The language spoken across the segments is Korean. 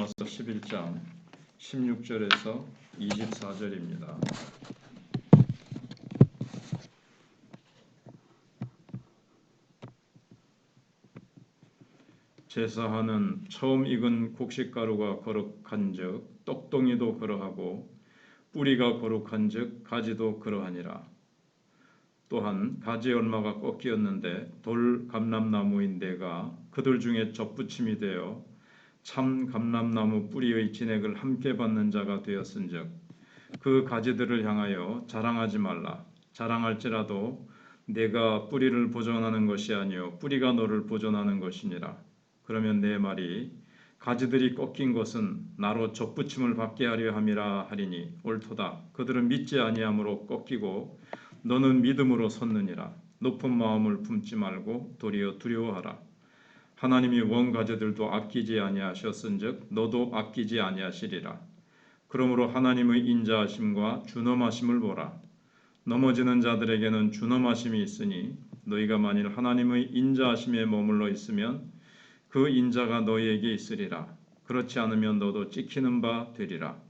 로마서 11장 16절에서 24절입니다. 제사하는 처음 익은 곡식가루가 거룩한즉 떡덩이도 그러하고 뿌리가 거룩한즉 가지도 그러하니라. 또한 가지 얼마가 꺾이었는데 돌 감람나무인데가 그들 중에 접붙임이 되어 참 감람나무 뿌리의 진액을 함께 받는 자가 되었은즉 그 가지들을 향하여 자랑하지 말라. 자랑할지라도 내가 뿌리를 보존하는 것이 아니요 뿌리가 너를 보존하는 것이니라. 그러면 내 말이 가지들이 꺾인 것은 나로 접붙임을 받게 하려 함이라 하리니 옳도다. 그들은 믿지 아니함으로 꺾이고 너는 믿음으로 섰느니라. 높은 마음을 품지 말고 도리어 두려워하라. 하나님이 원 가지들도 아끼지 아니하셨은즉 너도 아끼지 아니하시리라. 그러므로 하나님의 인자하심과 준엄하심을 보라. 넘어지는 자들에게는 준엄하심이 있으니 너희가 만일 하나님의 인자하심에 머물러 있으면 그 인자가 너희에게 있으리라. 그렇지 않으면 너도 찍히는 바 되리라.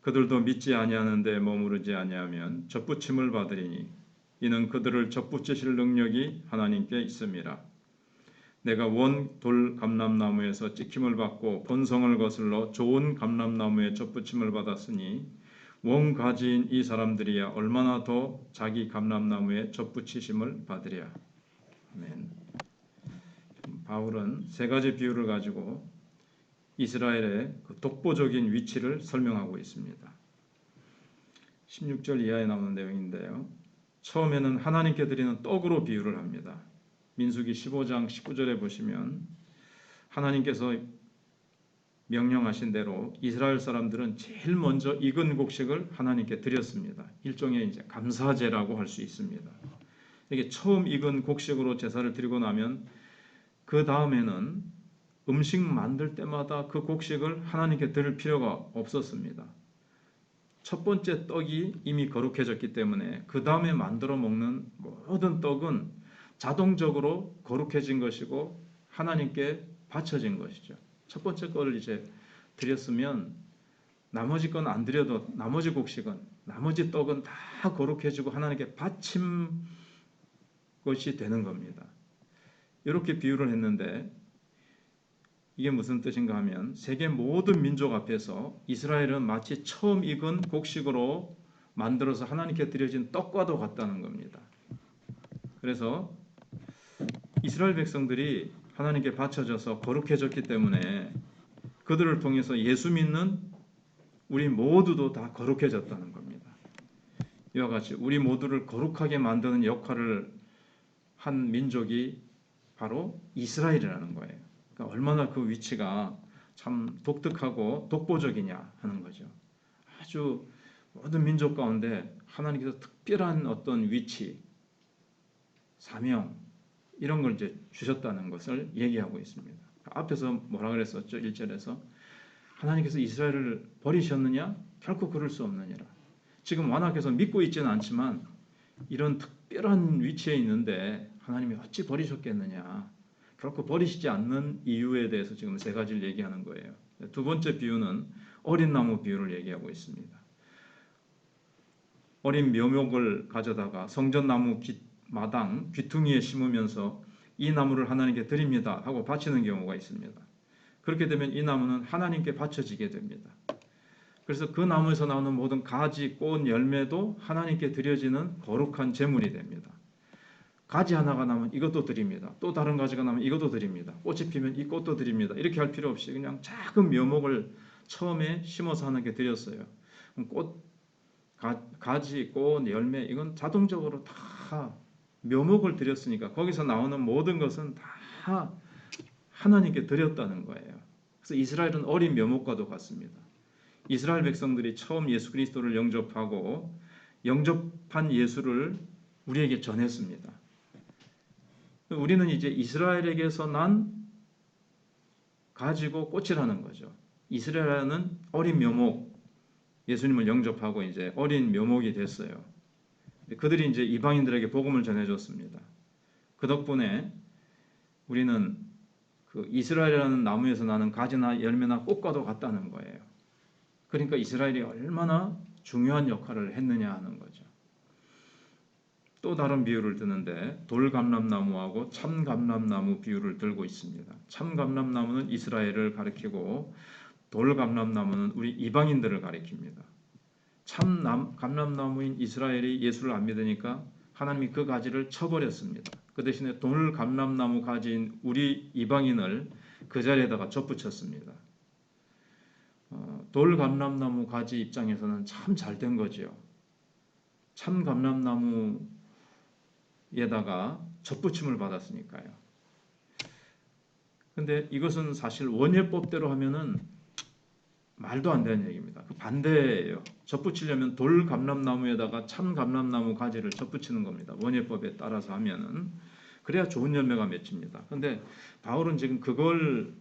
그들도 믿지 아니하는데 머무르지 아니하면 접붙임을 받으리니 이는 그들을 접붙이실 능력이 하나님께 있음이라. 내가 원 돌 감람나무에서 찍힘을 받고 본성을 거슬러 좋은 감람나무에 접붙임을 받았으니 원 가지인 이 사람들이야 얼마나 더 자기 감람나무에 접붙이심을 받으랴. 아멘. 바울은 세 가지 비유를 가지고 이스라엘의 그 독보적인 위치를 설명하고 있습니다. 16절 이하에 나오는 내용인데요. 처음에는 하나님께 드리는 떡으로 비유를 합니다. 민수기 15장 19절에 보시면 하나님께서 명령하신 대로 이스라엘 사람들은 제일 먼저 익은 곡식을 하나님께 드렸습니다. 일종의 이제 감사제라고 할 수 있습니다. 이게 처음 익은 곡식으로 제사를 드리고 나면 그 다음에는 음식 만들 때마다 그 곡식을 하나님께 드릴 필요가 없었습니다. 첫 번째 떡이 이미 거룩해졌기 때문에 그 다음에 만들어 먹는 모든 떡은 자동적으로 거룩해진 것이고 하나님께 바쳐진 것이죠. 첫 번째 거를 이제 드렸으면 나머지 건 안 드려도 나머지 곡식은 나머지 떡은 다 거룩해지고 하나님께 바친 것이 되는 겁니다. 이렇게 비유를 했는데 이게 무슨 뜻인가 하면 세계 모든 민족 앞에서 이스라엘은 마치 처음 익은 곡식으로 만들어서 하나님께 드려진 떡과도 같다는 겁니다. 그래서 이스라엘 백성들이 하나님께 바쳐져서 거룩해졌기 때문에 그들을 통해서 예수 믿는 우리 모두도 다 거룩해졌다는 겁니다. 이와 같이 우리 모두를 거룩하게 만드는 역할을 한 민족이 바로 이스라엘이라는 거예요. 그러니까 얼마나 그 위치가 참 독특하고 독보적이냐 하는 거죠. 아주 모든 민족 가운데 하나님께서 특별한 어떤 위치, 사명 이런 걸 이제 주셨다는 것을 얘기하고 있습니다. 앞에서 뭐라 그랬었죠? 1절에서 하나님께서 이스라엘을 버리셨느냐? 결코 그럴 수 없느니라. 지금 완악해서 믿고 있지는 않지만 이런 특별한 위치에 있는데 하나님이 어찌 버리셨겠느냐? 결코 버리시지 않는 이유에 대해서 지금 세 가지를 얘기하는 거예요. 두 번째 비유는 어린 나무 비유를 얘기하고 있습니다. 어린 묘목을 가져다가 성전나무 마당 귀퉁이에 심으면서 이 나무를 하나님께 드립니다 하고 바치는 경우가 있습니다. 그렇게 되면 이 나무는 하나님께 바쳐지게 됩니다. 그래서 그 나무에서 나오는 모든 가지, 꽃, 열매도 하나님께 드려지는 거룩한 제물이 됩니다. 가지 하나가 나면 이것도 드립니다. 또 다른 가지가 나면 이것도 드립니다. 꽃이 피면 이 꽃도 드립니다. 이렇게 할 필요 없이 그냥 작은 묘목을 처음에 심어서 하나님께 드렸어요. 꽃, 가지, 꽃, 열매 이건 자동적으로 다 묘목을 드렸으니까 거기서 나오는 모든 것은 다 하나님께 드렸다는 거예요. 그래서 이스라엘은 어린 묘목과도 같습니다. 이스라엘 백성들이 처음 예수 그리스도를 영접하고 영접한 예수를 우리에게 전했습니다. 우리는 이제 이스라엘에게서 난 가지고 꽃이라는 거죠. 이스라엘은 어린 묘목, 예수님을 영접하고 이제 어린 묘목이 됐어요. 그들이 이제 이방인들에게 복음을 전해줬습니다. 그 덕분에 우리는 그 이스라엘이라는 나무에서 나는 가지나 열매나 꽃과도 같다는 거예요. 그러니까 이스라엘이 얼마나 중요한 역할을 했느냐 하는 거죠. 또 다른 비유를 드는데 돌감람나무하고 참감람나무 비유를 들고 있습니다. 참감람나무는 이스라엘을 가리키고 돌감람나무는 우리 이방인들을 가리킵니다. 감람나무인 이스라엘이 예수를 안 믿으니까 하나님이 그 가지를 쳐버렸습니다. 그 대신에 돌감람나무 가지인 우리 이방인을 그 자리에다가 접붙였습니다. 돌감람나무 가지 입장에서는 참 잘된 거지요. 참감람나무에다가 접붙임을 받았으니까요. 근데 이것은 사실 원예법대로 하면은 말도 안 되는 얘기입니다. 그 반대예요. 접붙이려면 돌감람나무에다가 참감람나무 가지를 접붙이는 겁니다. 원예법에 따라서 하면은 그래야 좋은 열매가 맺힙니다. 근데 바울은 지금 그걸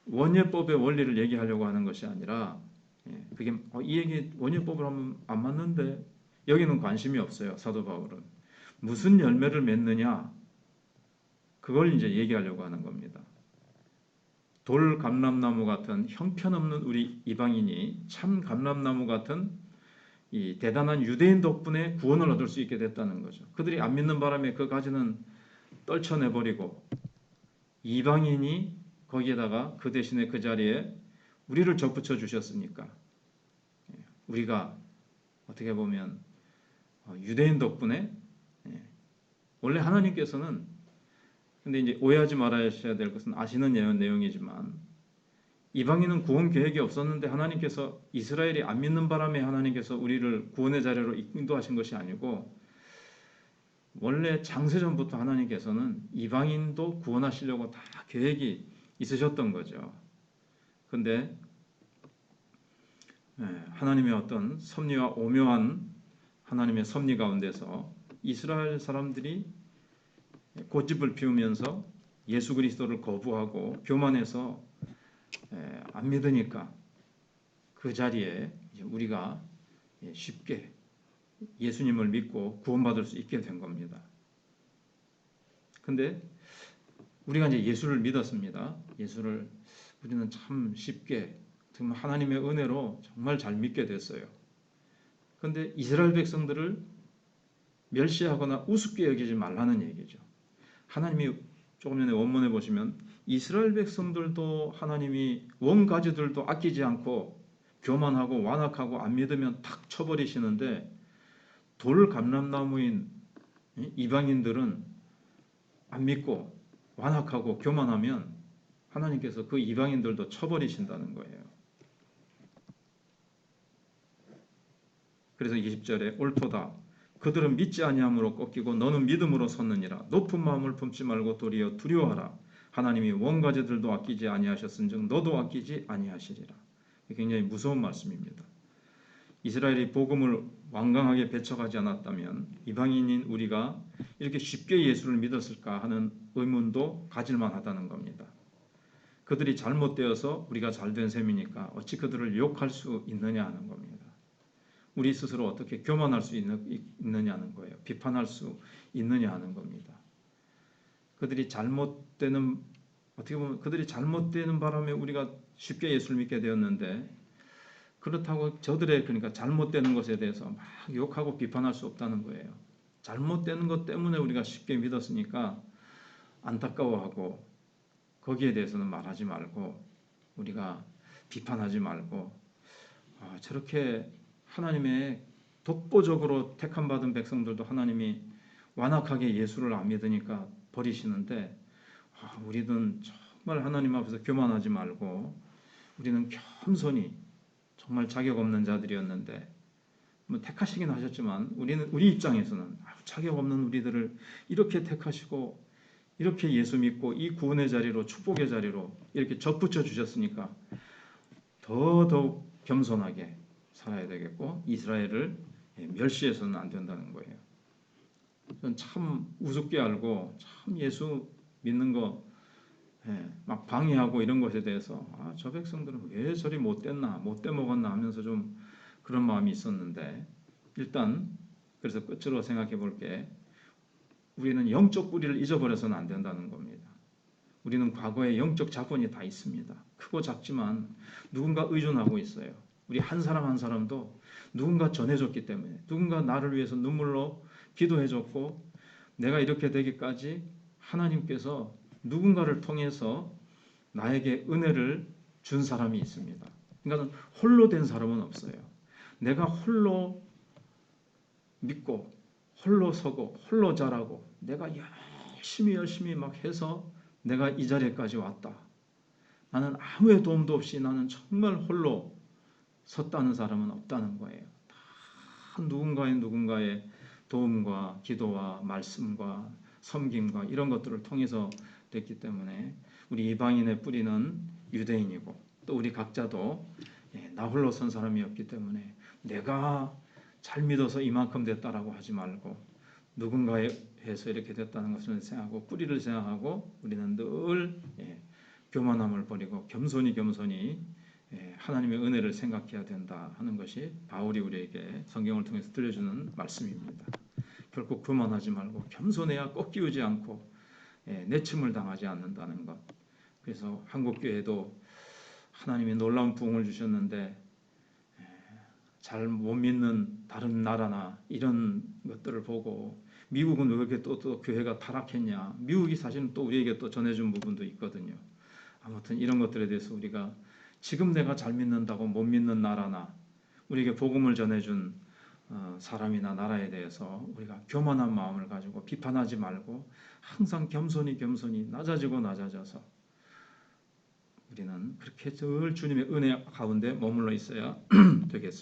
원예법의 원리를 얘기하려고 하는 것이 아니라 그게 이 얘기 원예법을 하면 안 맞는데 여기는 관심이 없어요. 사도 바울은 무슨 열매를 맺느냐 그걸 이제 얘기하려고 하는 겁니다. 돌 감람나무 같은 형편없는 우리 이방인이 참 감람나무 같은 이 대단한 유대인 덕분에 구원을 얻을 수 있게 됐다는 거죠. 그들이 안 믿는 바람에 그 가지는 떨쳐내버리고 이방인이 거기에다가 그 대신에 그 자리에 우리를 접붙여 주셨으니까 우리가 어떻게 보면 유대인 덕분에 원래 하나님께서는 근데 이제 오해하지 말아야 될 것은 아시는 내용이지만 이방인은 구원 계획이 없었는데 하나님께서 이스라엘이 안 믿는 바람에 하나님께서 우리를 구원의 자리로 인도하신 것이 아니고 원래 창세전부터 하나님께서는 이방인도 구원하시려고 다 계획이 있으셨던 거죠. 근데 하나님의 어떤 섭리와 오묘한 하나님의 섭리 가운데서 이스라엘 사람들이 고집을 피우면서 예수 그리스도를 거부하고 교만해서 안 믿으니까 그 자리에 우리가 쉽게 예수님을 믿고 구원받을 수 있게 된 겁니다. 근데 우리가 이제 예수를 믿었습니다. 예수를 우리는 참 쉽게 정말 하나님의 은혜로 정말 잘 믿게 됐어요. 근데 이스라엘 백성들을 멸시하거나 우습게 여기지 말라는 얘기죠. 하나님이 조금 전에 원문에 보시면 이스라엘 백성들도 하나님이 원가지들도 아끼지 않고 교만하고 완악하고 안 믿으면 탁 쳐버리시는데 돌 감람나무인 이방인들은 안 믿고 완악하고 교만하면 하나님께서 그 이방인들도 쳐버리신다는 거예요. 그래서 20절에 옳도다. 그들은 믿지 아니함으로 꺾이고 너는 믿음으로 섰느니라. 높은 마음을 품지 말고 도리어 두려워하라. 하나님이 원가지들도 아끼지 아니하셨은즉 너도 아끼지 아니하시리라. 굉장히 무서운 말씀입니다. 이스라엘이 복음을 완강하게 배척하지 않았다면 이방인인 우리가 이렇게 쉽게 예수를 믿었을까 하는 의문도 가질만 하다는 겁니다. 그들이 잘못되어서 우리가 잘된 셈이니까 어찌 그들을 욕할 수 있느냐 하는 겁니다. 우리 스스로 어떻게 교만할 수 있느냐는 거예요. 비판할 수 있느냐 하는 겁니다. 그들이 잘못되는 어떻게 보면 그들이 잘못되는 바람에 우리가 쉽게 예수를 믿게 되었는데 그렇다고 저들의 그러니까 잘못되는 것에 대해서 막 욕하고 비판할 수 없다는 거예요. 잘못되는 것 때문에 우리가 쉽게 믿었으니까 안타까워하고 거기에 대해서는 말하지 말고 우리가 비판하지 말고 저렇게 하나님의 독보적으로 택함 받은 백성들도 하나님이 완악하게 예수를 안 믿으니까 버리시는데 우리는 정말 하나님 앞에서 교만하지 말고 우리는 겸손히 정말 자격 없는 자들이었는데 뭐 택하시긴 하셨지만 우리 입장에서는 자격 없는 우리들을 이렇게 택하시고 이렇게 예수 믿고 이 구원의 자리로 축복의 자리로 이렇게 접붙여 주셨으니까 더더욱 겸손하게 살아야 되겠고 이스라엘을 멸시해서는 안 된다는 거예요. 저는 참 우습게 알고 참 예수 믿는 거 막 방해하고 이런 것에 대해서 저 백성들은 왜 저리 못됐나 못돼 먹었나 하면서 좀 그런 마음이 있었는데 일단 그래서 끝으로 생각해 볼게 우리는 영적 뿌리를 잊어버려서는 안 된다는 겁니다. 우리는 과거에 영적 자본이 다 있습니다. 크고 작지만 누군가 의존하고 있어요. 우리 한 사람 한 사람도 누군가 전해줬기 때문에, 누군가 나를 위해서 눈물로 기도해줬고, 내가 이렇게 되기까지 하나님께서 누군가를 통해서 나에게 은혜를 준 사람이 있습니다. 그러니까 홀로 된 사람은 없어요. 내가 홀로 믿고 홀로 서고 홀로 자라고 내가 열심히 막 해서 내가 이 자리에까지 왔다. 나는 아무의 도움도 없이 나는 정말 홀로 섰다는 사람은 없다는 거예요. 다 누군가의 도움과 기도와 말씀과 섬김과 이런 것들을 통해서 됐기 때문에 우리 이방인의 뿌리는 유대인이고, 또 우리 각자도 나 홀로 선 사람이었기 때문에 내가 잘 믿어서 이만큼 됐다라고 하지 말고 누군가에 해서 이렇게 됐다는 것을 생각하고 뿌리를 생각하고 우리는 늘 교만함을 버리고 겸손히 하나님의 은혜를 생각해야 된다 하는 것이 바울이 우리에게 성경을 통해서 들려주는 말씀입니다. 결국 교만하지 말고 겸손해야 꺾이지 않고 내침을 당하지 않는다는 것. 그래서 한국교회도 하나님이 놀라운 부흥을 주셨는데 잘 못 믿는 다른 나라나 이런 것들을 보고 미국은 왜 이렇게 또 교회가 타락했냐, 미국이 사실은 또 우리에게 또 전해준 부분도 있거든요. 아무튼 이런 것들에 대해서 우리가 지금 내가 잘 믿는다고 못 믿는 나라나 우리에게 복음을 전해준 사람이나 나라에 대해서 우리가 교만한 마음을 가지고 비판하지 말고 항상 겸손히 낮아져서 우리는 그렇게 늘 주님의 은혜 가운데 머물러 있어야 되겠습니다.